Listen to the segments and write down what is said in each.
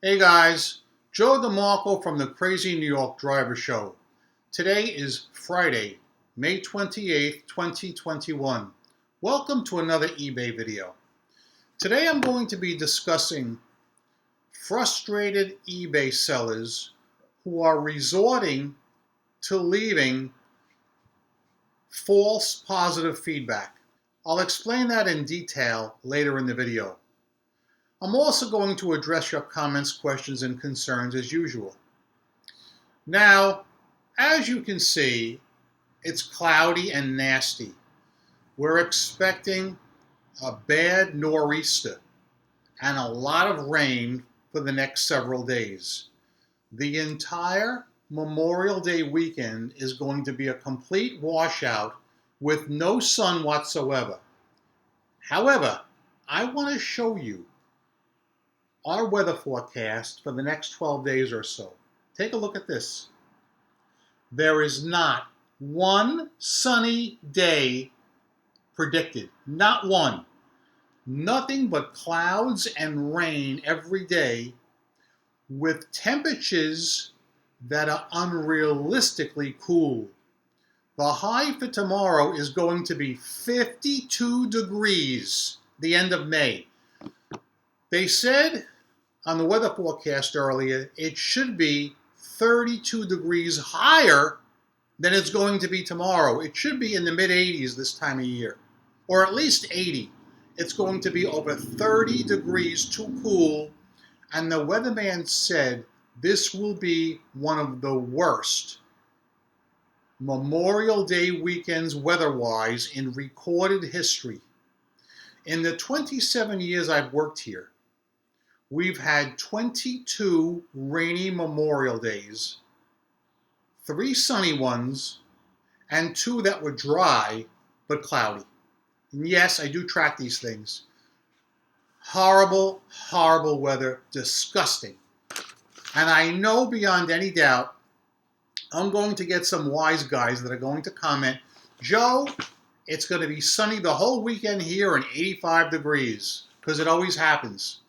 Hey guys, Joe DeMarco from the Crazy New York Driver Show. Today is Friday, May 28th, 2021. Welcome to another eBay video. Today I'm going to be discussing frustrated eBay sellers who are resorting to leaving false positive feedback. I'll explain that in detail later in the video. I'm also going to address your comments, questions, and concerns as usual. Now, as you can see, it's cloudy and nasty. We're expecting a bad nor'easter and a lot of rain for the next several days. The entire Memorial Day weekend is going to be a complete washout with no sun whatsoever. However, I want to show you our weather forecast for the next 12 days or so. Take a look at this. There is not one sunny day predicted. Not one. Nothing but clouds and rain every day with temperatures that are unrealistically cool. The high for tomorrow is going to be 52 degrees, the end of May. They said on the weather forecast earlier, it should be 32 degrees higher than it's going to be tomorrow. It should be in the mid-80s this time of year, or at least 80. It's going to be over 30 degrees too cool, and the weatherman said this will be one of the worst Memorial Day weekends weather-wise in recorded history. In the 27 years I've worked here, we've had 22 rainy Memorial Days, 3 sunny ones, and 2 that were dry but cloudy. And yes, I do track these things. Horrible, horrible weather, disgusting. And I know beyond any doubt, I'm going to get some wise guys that are going to comment, Joe, it's going to be sunny the whole weekend here and 85 degrees, because it always happens.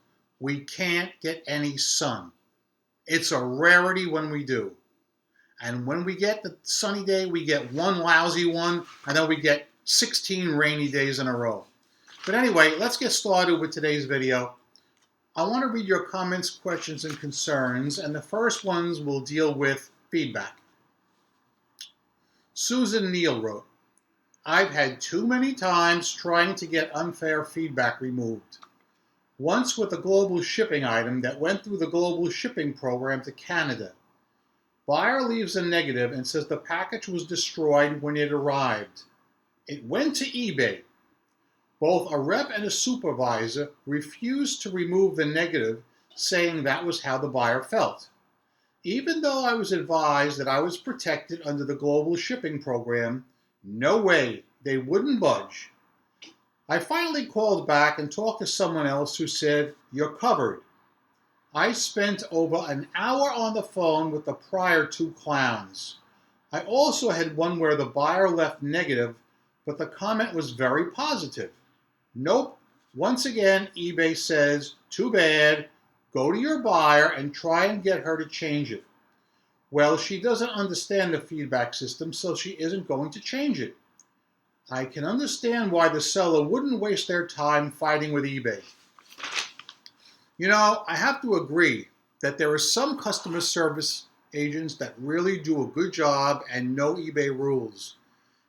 We can't get any sun. It's a rarity when we do. And when we get the sunny day, we get one lousy one, and then we get 16 rainy days in a row. But anyway, let's get started with today's video. I want to read your comments, questions, and concerns, and the first ones will deal with feedback. Susan Neal wrote, I've had too many times trying to get unfair feedback removed. Once with a global shipping item that went through the global shipping program to Canada. Buyer leaves a negative and says the package was destroyed when it arrived. It went to eBay. Both a rep and a supervisor refused to remove the negative, saying that was how the buyer felt. Even though I was advised that I was protected under the global shipping program, no way, they wouldn't budge. I finally called back and talked to someone else who said, you're covered. I spent over an hour on the phone with the prior 2 clowns. I also had one where the buyer left negative, but the comment was very positive. Nope. Once again, eBay says, too bad. Go to your buyer and try and get her to change it. Well, she doesn't understand the feedback system, so she isn't going to change it. I can understand why the seller wouldn't waste their time fighting with eBay. You know, I have to agree that there are some customer service agents that really do a good job and know eBay rules.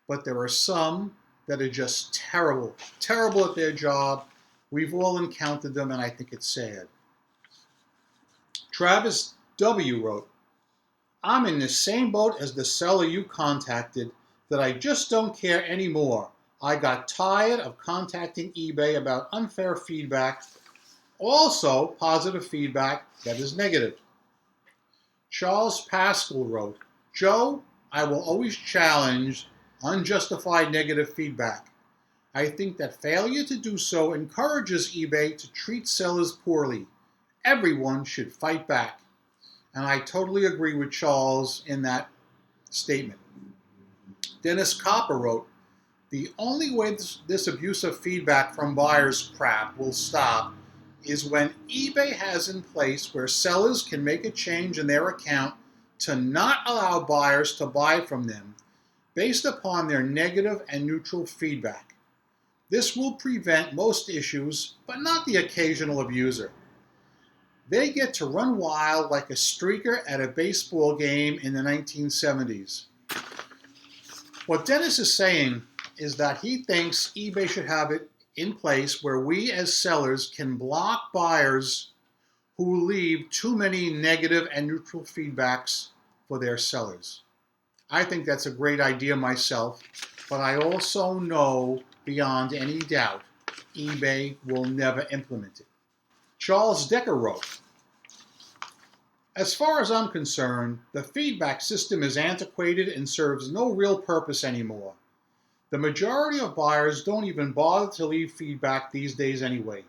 But there are some that are just terrible, terrible at their job. We've all encountered them, and I think it's sad. Travis W. wrote, I'm in the same boat as the seller you contacted that I just don't care anymore. I got tired of contacting eBay about unfair feedback, also positive feedback that is negative. Charles Pascal wrote, Joe, I will always challenge unjustified negative feedback. I think that failure to do so encourages eBay to treat sellers poorly. Everyone should fight back. And I totally agree with Charles in that statement. Dennis Copper wrote, the only way this abusive feedback from buyers crap will stop is when eBay has in place where sellers can make a change in their account to not allow buyers to buy from them based upon their negative and neutral feedback. This will prevent most issues, but not the occasional abuser. They get to run wild like a streaker at a baseball game in the 1970s. What Dennis is saying is that he thinks eBay should have it in place where we as sellers can block buyers who leave too many negative and neutral feedbacks for their sellers. I think that's a great idea myself, but I also know beyond any doubt eBay will never implement it. Charles Decker wrote, "As far as I'm concerned, the feedback system is antiquated and serves no real purpose anymore. The majority of buyers don't even bother to leave feedback these days anyway.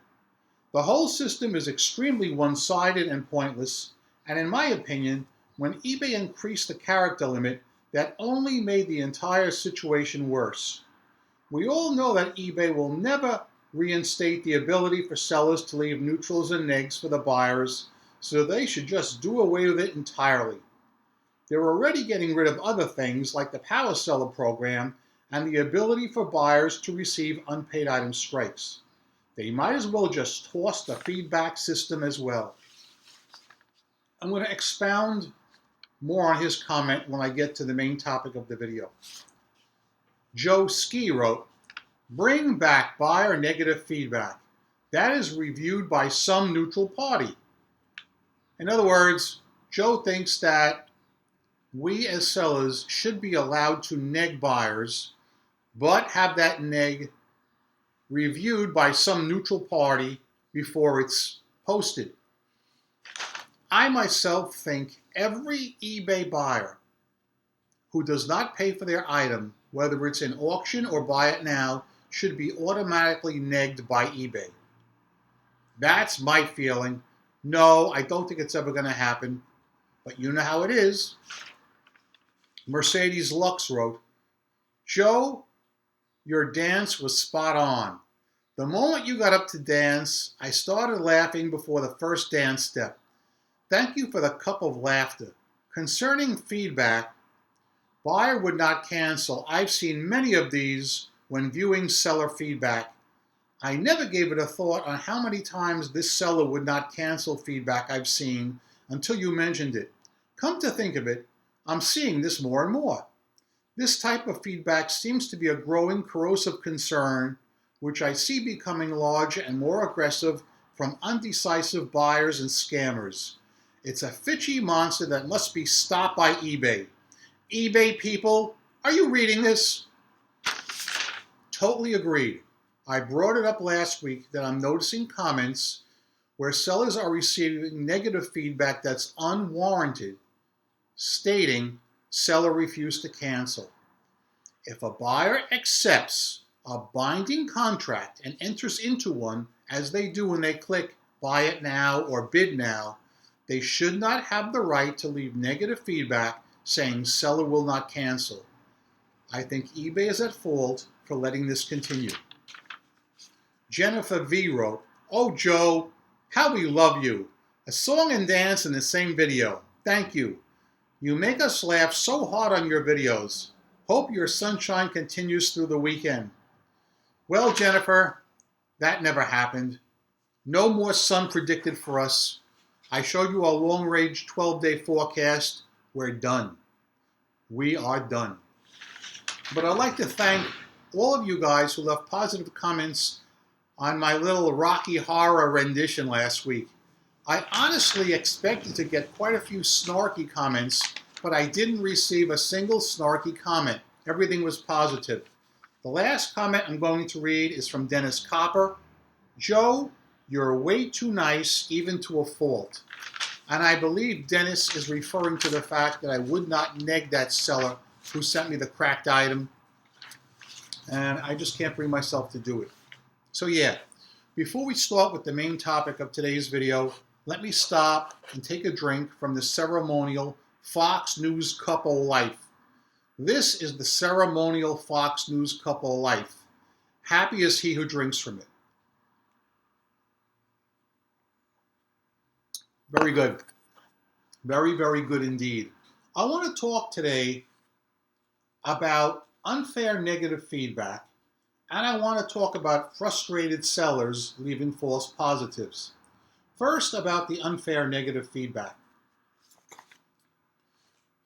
The whole system is extremely one-sided and pointless, and in my opinion, when eBay increased the character limit, that only made the entire situation worse. We all know that eBay will never reinstate the ability for sellers to leave neutrals and negs for the buyers, so they should just do away with it entirely. They're already getting rid of other things like the Power Seller program and the ability for buyers to receive unpaid item strikes. They might as well just toss the feedback system as well." I'm going to expound more on his comment when I get to the main topic of the video. Joe Ski wrote, "Bring back buyer negative feedback. That is reviewed by some neutral party." In other words, Joe thinks that we as sellers should be allowed to neg buyers, but have that neg reviewed by some neutral party before it's posted. I myself think every eBay buyer who does not pay for their item, whether it's in auction or buy it now, should be automatically negged by eBay. That's my feeling. No, I don't think it's ever going to happen, but you know how it is. Mercedes Lux wrote, "Joe, your dance was spot on. The moment you got up to dance, I started laughing before the first dance step. Thank you for the cup of laughter. Concerning feedback, buyer would not cancel. I've seen many of these when viewing seller feedback. I never gave it a thought on how many times this seller would not cancel feedback I've seen until you mentioned it. Come to think of it, I'm seeing this more and more. This type of feedback seems to be a growing corrosive concern, which I see becoming larger and more aggressive from undecisive buyers and scammers. It's a fidgety monster that must be stopped by eBay. eBay people, are you reading this?" Totally agreed. I brought it up last week that I'm noticing comments where sellers are receiving negative feedback that's unwarranted, stating seller refused to cancel. If a buyer accepts a binding contract and enters into one, as they do when they click buy it now or bid now, they should not have the right to leave negative feedback saying seller will not cancel. I think eBay is at fault for letting this continue. Jennifer V wrote, "Oh Joe, how we love you. A song and dance in the same video. Thank you. You make us laugh so hard on your videos. Hope your sunshine continues through the weekend." Well, Jennifer, that never happened. No more sun predicted for us. I showed you our long-range 12-day forecast. We're done. We are done. But I'd like to thank all of you guys who left positive comments on my little Rocky Horror rendition last week. I honestly expected to get quite a few snarky comments, but I didn't receive a single snarky comment. Everything was positive. The last comment I'm going to read is from Dennis Copper. "Joe, you're way too nice, even to a fault." And I believe Dennis is referring to the fact that I would not neg that seller who sent me the cracked item. And I just can't bring myself to do it. So yeah, before we start with the main topic of today's video, let me stop and take a drink from the ceremonial Fox News Cup of Life. This is the ceremonial Fox News Cup of Life. Happy is he who drinks from it. Very good. Very, very good indeed. I want to talk today about unfair negative feedback, and I want to talk about frustrated sellers leaving false positives. First, about the unfair negative feedback.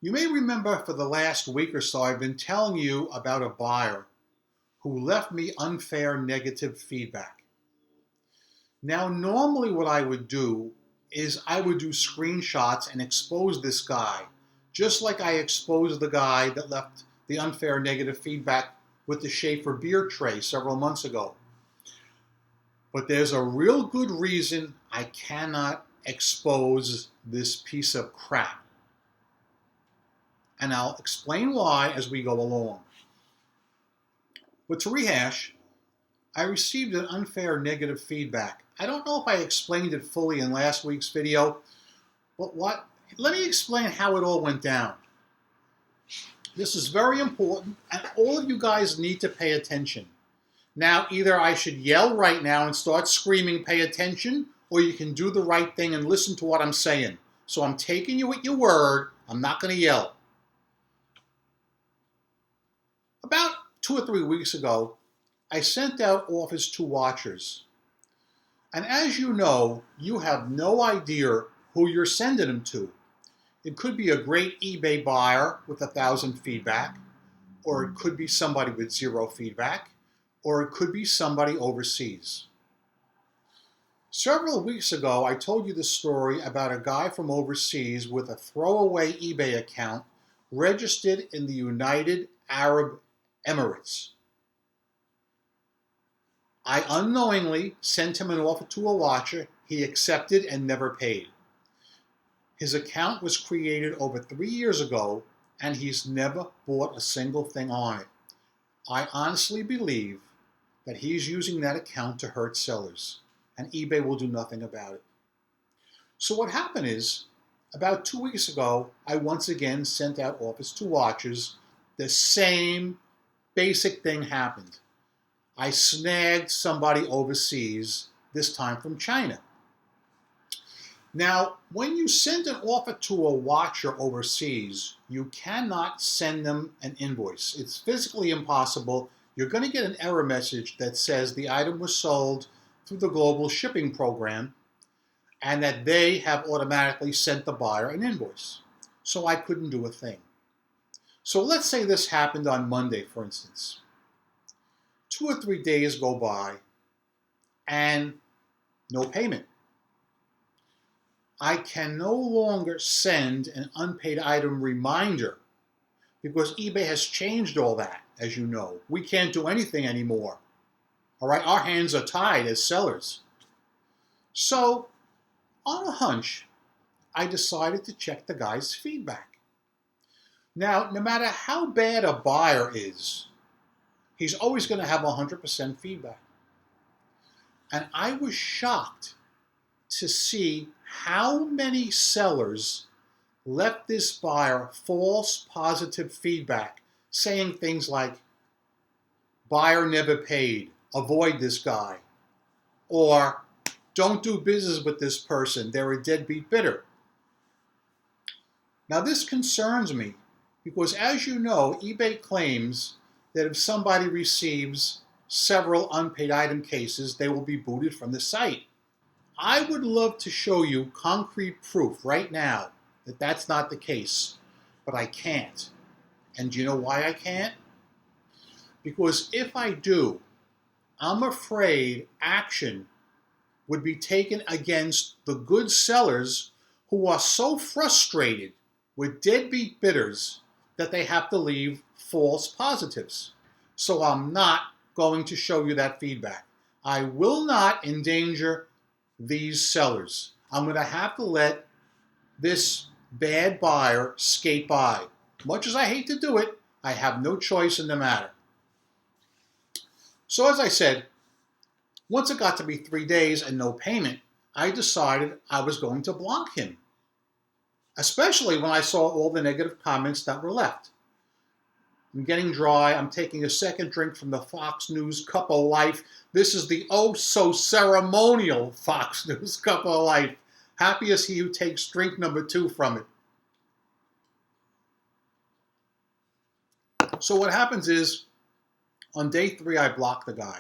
You may remember for the last week or so, I've been telling you about a buyer who left me unfair negative feedback. Now, normally what I would do is I would do screenshots and expose this guy, just like I exposed the guy that left the unfair negative feedback with the Schaefer beer tray several months ago. But there's a real good reason I cannot expose this piece of crap. And I'll explain why as we go along. But to rehash, I received an unfair negative feedback. I don't know if I explained it fully in last week's video, but let me explain how it all went down. This is very important, and all of you guys need to pay attention. Now, either I should yell right now and start screaming, pay attention, or you can do the right thing and listen to what I'm saying. So I'm taking you at your word. I'm not going to yell. About 2 or 3 weeks ago, I sent out offers to watchers. And as you know, you have no idea who you're sending them to. It could be a great eBay buyer with 1,000 feedback, or it could be somebody with 0 feedback, or it could be somebody overseas. Several weeks ago, I told you the story about a guy from overseas with a throwaway eBay account registered in the United Arab Emirates. I unknowingly sent him an offer to a watcher he accepted and never paid. His account was created over 3 years ago, and he's never bought a single thing on it. I honestly believe that he's using that account to hurt sellers, and eBay will do nothing about it. So what happened is, about 2 weeks ago, I once again sent out offers to watchers. The same basic thing happened. I snagged somebody overseas, this time from China. Now, when you send an offer to a watcher overseas, you cannot send them an invoice. It's physically impossible. You're going to get an error message that says the item was sold through the global shipping program and that they have automatically sent the buyer an invoice. So I couldn't do a thing. So let's say this happened on Monday, for instance. 2 or 3 days go by and no payment. I can no longer send an unpaid item reminder because eBay has changed all that, as you know. We can't do anything anymore. All right, our hands are tied as sellers. So, on a hunch, I decided to check the guy's feedback. Now, no matter how bad a buyer is, he's always going to have 100% feedback. And I was shocked to see how many sellers left this buyer false positive feedback, saying things like, buyer never paid, avoid this guy, or don't do business with this person, they're a deadbeat bidder. Now this concerns me because, as you know, eBay claims that if somebody receives several unpaid item cases, they will be booted from the site. I would love to show you concrete proof right now that that's not the case, but I can't. And do you know why I can't? Because if I do, I'm afraid action would be taken against the good sellers who are so frustrated with deadbeat bidders that they have to leave false positives. So I'm not going to show you that feedback. I will not endanger these sellers. I'm going to have to let this bad buyer skate by. Much as I hate to do it, I have no choice in the matter. So as I said, once it got to be 3 days and no payment, I decided I was going to block him, especially when I saw all the negative comments that were left. I'm getting dry. I'm taking a second drink from the Fox News Cup of Life. This is the oh-so-ceremonial Fox News Cup of Life. Happy is he who takes drink number 2 from it. So what happens is, on day 3, I block the guy.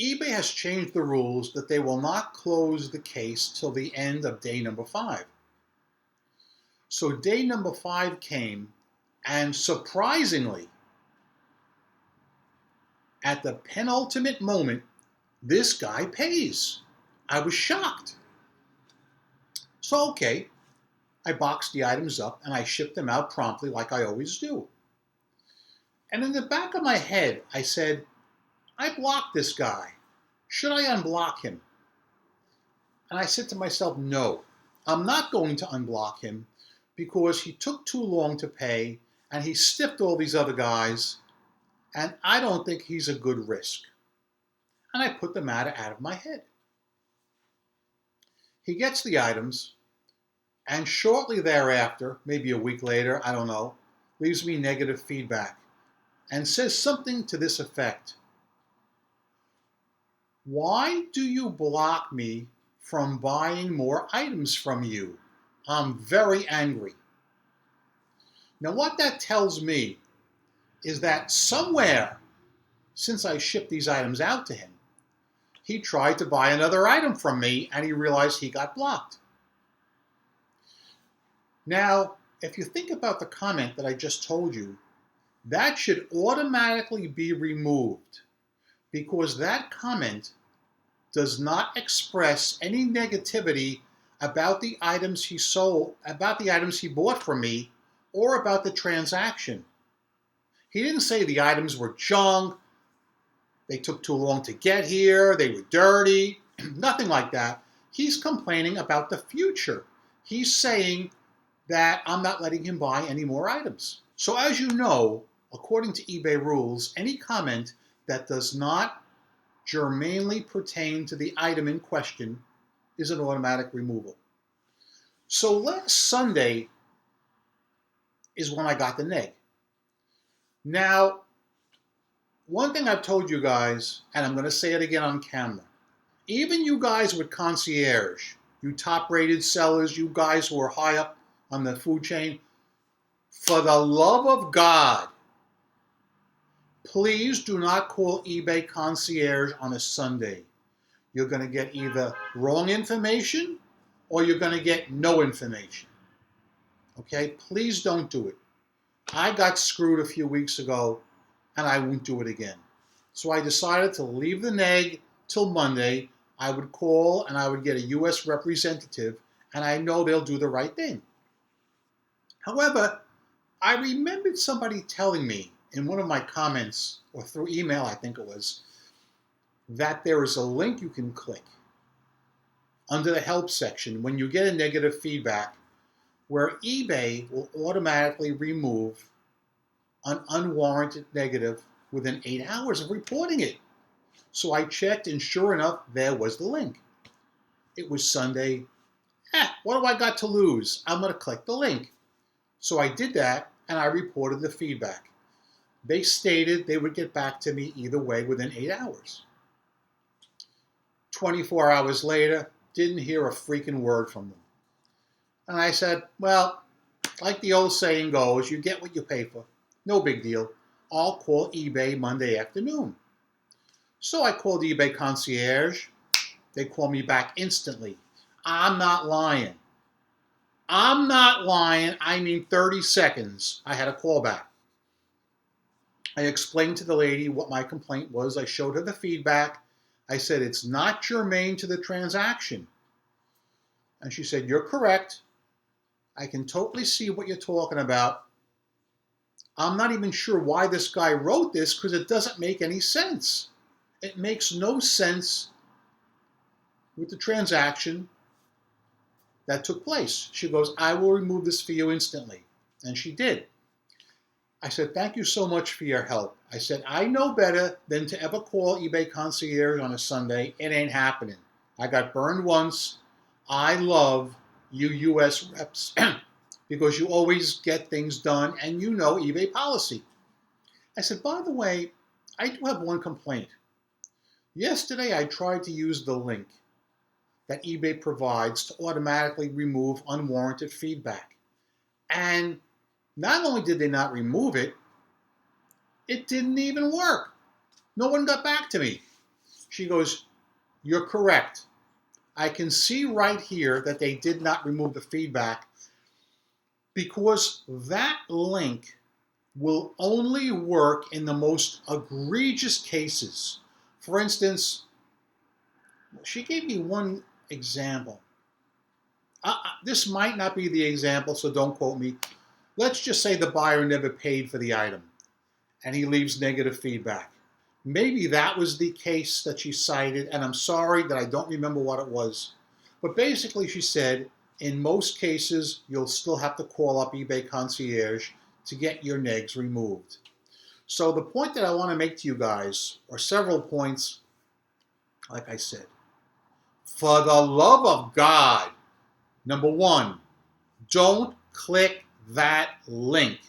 eBay has changed the rules that they will not close the case till the end of day number 5. So day number 5 came, and surprisingly, at the penultimate moment, this guy pays. I was shocked. So, okay, I boxed the items up and I shipped them out promptly like I always do. And in the back of my head, I said, I blocked this guy. Should I unblock him? And I said to myself, no, I'm not going to unblock him because he took too long to pay and he stiffed all these other guys, and I don't think he's a good risk. And I put the matter out of my head. He gets the items, and shortly thereafter, maybe a week later, I don't know, leaves me negative feedback and says something to this effect. Why do you block me from buying more items from you? I'm very angry. Now what that tells me is that somewhere, since I shipped these items out to him, he tried to buy another item from me and he realized he got blocked. Now, if you think about the comment that I just told you, that should automatically be removed because that comment does not express any negativity about the items he sold, about the items he bought from me, or about the transaction. He didn't say the items were junk, they took too long to get here, they were dirty, nothing like that. He's complaining about the future. He's saying that I'm not letting him buy any more items. So as you know, according to eBay rules, any comment that does not germanely pertain to the item in question is an automatic removal. So last Sunday is when I got the neg. Now, one thing I've told you guys, and I'm going to say it again on camera, even you guys with Concierge, you top-rated sellers, you guys who are high up on the food chain, for the love of God, please do not call eBay Concierge on a Sunday. You're going to get either wrong information or you're going to get no information. Okay? Please don't do it. I got screwed a few weeks ago and I won't do it again. So I decided to leave the neg till Monday. I would call and I would get a U.S. representative and I know they'll do the right thing. However, I remembered somebody telling me in one of my comments, or through email I think it was, that there is a link you can click under the help section when you get a negative feedback where eBay will automatically remove an unwarranted negative within 8 hours of reporting it. So I checked and sure enough, there was the link. It was Sunday. What do I got to lose? I'm going to click the link. So I did that and I reported the feedback. They stated they would get back to me either way within 8 hours. 24 hours later, didn't hear a freaking word from them. And I said, well, like the old saying goes, you get what you pay for. No big deal. I'll call eBay Monday afternoon. So I called eBay Concierge. They called me back instantly. I'm not lying. I'm not lying. I mean 30 seconds. I had a call back. I explained to the lady what my complaint was. I showed her the feedback. I said, it's not germane to the transaction. And she said, you're correct. I can totally see what you're talking about. I'm not even sure why this guy wrote this because it doesn't make any sense. It makes no sense with the transaction that took place. She goes, I will remove this for you instantly. And she did. I said, thank you so much for your help. I said, I know better than to ever call eBay Concierge on a Sunday. It ain't happening. I got burned once. I love you U.S. reps because you always get things done and you know eBay policy. I said, by the way, I do have one complaint. Yesterday I tried to use the link that eBay provides to automatically remove unwarranted feedback. And not only did they not remove it, it didn't even work. No one got back to me. She goes, "You're correct. I can see right here that they did not remove the feedback because that link will only work in the most egregious cases." For instance, she gave me one example. This might not be the example, so don't quote me. Let's just say the buyer never paid for the item and he leaves negative feedback. Maybe that was the case that she cited, and I'm sorry that I don't remember what it was. But basically she said, in most cases, you'll still have to call up eBay Concierge to get your negs removed. So the point that I want to make to you guys, or several points, like I said, for the love of God, number one, don't click that link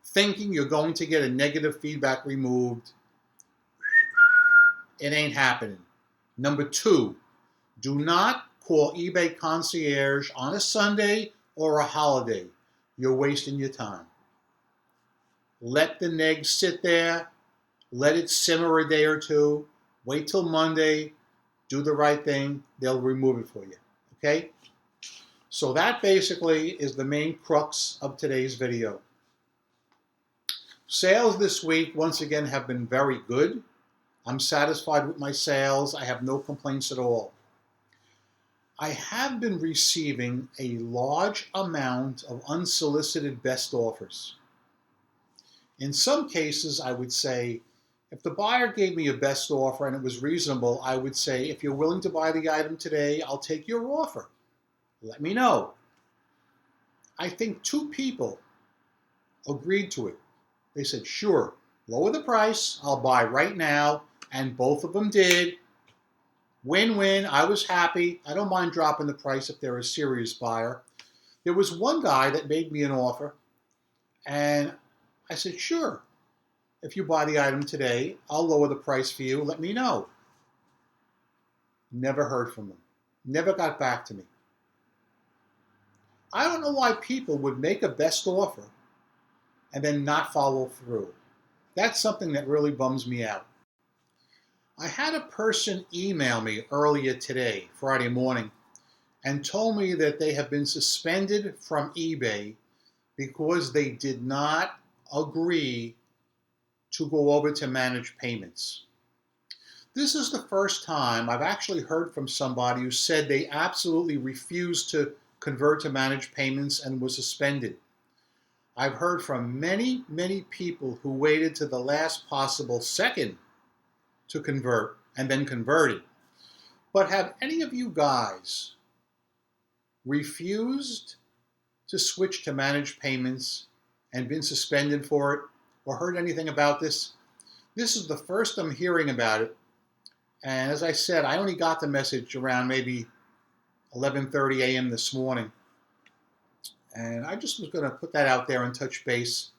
thinking you're going to get a negative feedback removed. It ain't happening. Number two, do not call eBay Concierge on a Sunday or a holiday. You're wasting your time. Let the neg sit there. Let it simmer a day or two. Wait till Monday. Do the right thing. They'll remove it for you. Okay? So that basically is the main crux of today's video. Sales this week, once again, have been very good. I'm satisfied with my sales. I have no complaints at all. I have been receiving a large amount of unsolicited best offers. In some cases, I would say, if the buyer gave me a best offer and it was reasonable, I would say, if you're willing to buy the item today, I'll take your offer. Let me know. I think 2 people agreed to it. They said, sure, lower the price, I'll buy right now. And both of them did. Win-win. I was happy. I don't mind dropping the price if they're a serious buyer. There was one guy that made me an offer, and I said, sure, if you buy the item today, I'll lower the price for you. Let me know. Never heard from them. Never got back to me. I don't know why people would make a best offer and then not follow through. That's something that really bums me out. I had a person email me earlier today, Friday morning, and told me that they have been suspended from eBay because they did not agree to go over to manage payments. This is the first time I've actually heard from somebody who said they absolutely refused to convert to manage payments and was suspended. I've heard from many, many people who waited to the last possible second to convert and then converted. But have any of you guys refused to switch to managed payments and been suspended for it or heard anything about this? This is the first I'm hearing about it. And as I said, I only got the message around maybe 11:30 a.m. this morning. And I just was going to put that out there and touch base.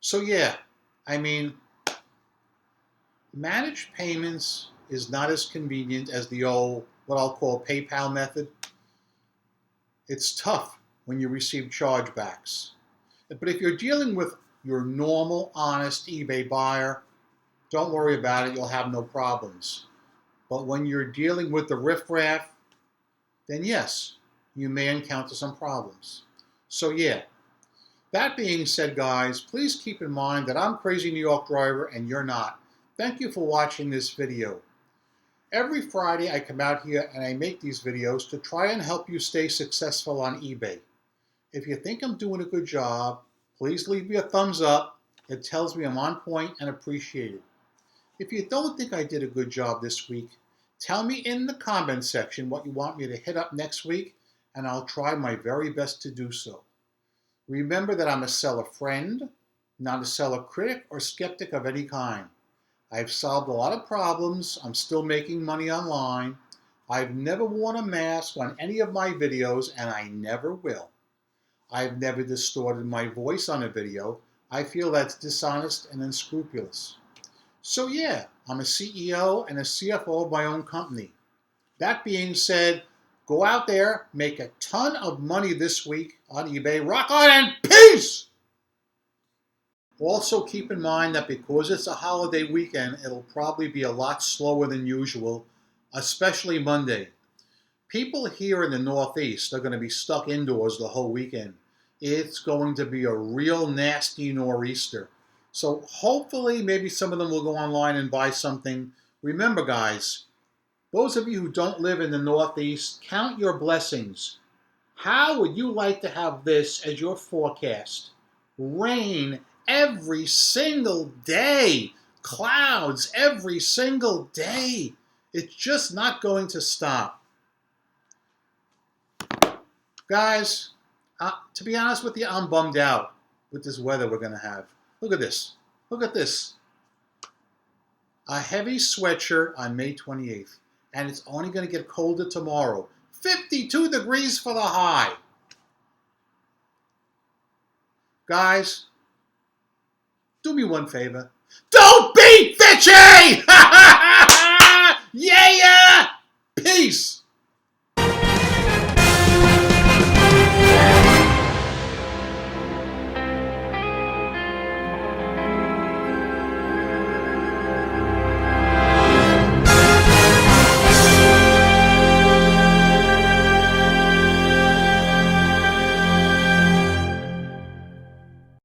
So yeah, I mean, managed payments is not as convenient as the old, what I'll call PayPal method. It's tough when you receive chargebacks. But if you're dealing with your normal, honest eBay buyer, don't worry about it, you'll have no problems. But when you're dealing with the riffraff, then yes, you may encounter some problems. So yeah, that being said, guys, please keep in mind that I'm Crazy New York Driver and you're not. Thank you for watching this video. Every Friday I come out here and I make these videos to try and help you stay successful on eBay. If you think I'm doing a good job, please leave me a thumbs up. It tells me I'm on point and appreciated. If you don't think I did a good job this week, tell me in the comment section what you want me to hit up next week, and I'll try my very best to do so. Remember that I'm a seller friend, not a seller critic or skeptic of any kind. I've solved a lot of problems. I'm still making money online. I've never worn a mask on any of my videos, and I never will. I've never distorted my voice on a video. I feel that's dishonest and unscrupulous. So yeah, I'm a CEO and a CFO of my own company. That being said, go out there, make a ton of money this week on eBay. Rock on and peace! Also keep in mind that because it's a holiday weekend, it'll probably be a lot slower than usual, especially Monday. People here in the Northeast are going to be stuck indoors the whole weekend. It's going to be a real nasty nor'easter. So hopefully maybe some of them will go online and buy something. Remember, guys, those of you who don't live in the Northeast, count your blessings. How would you like to have this as your forecast? Rain every single day. Clouds every single day. It's just not going to stop. Guys, to be honest with you, I'm bummed out with this weather we're going to have. Look at this. Look at this. A heavy sweatshirt on May 28th. And it's only going to get colder tomorrow. 52 degrees for the high. Guys, do me one favor. Don't be bitchy! Yeah!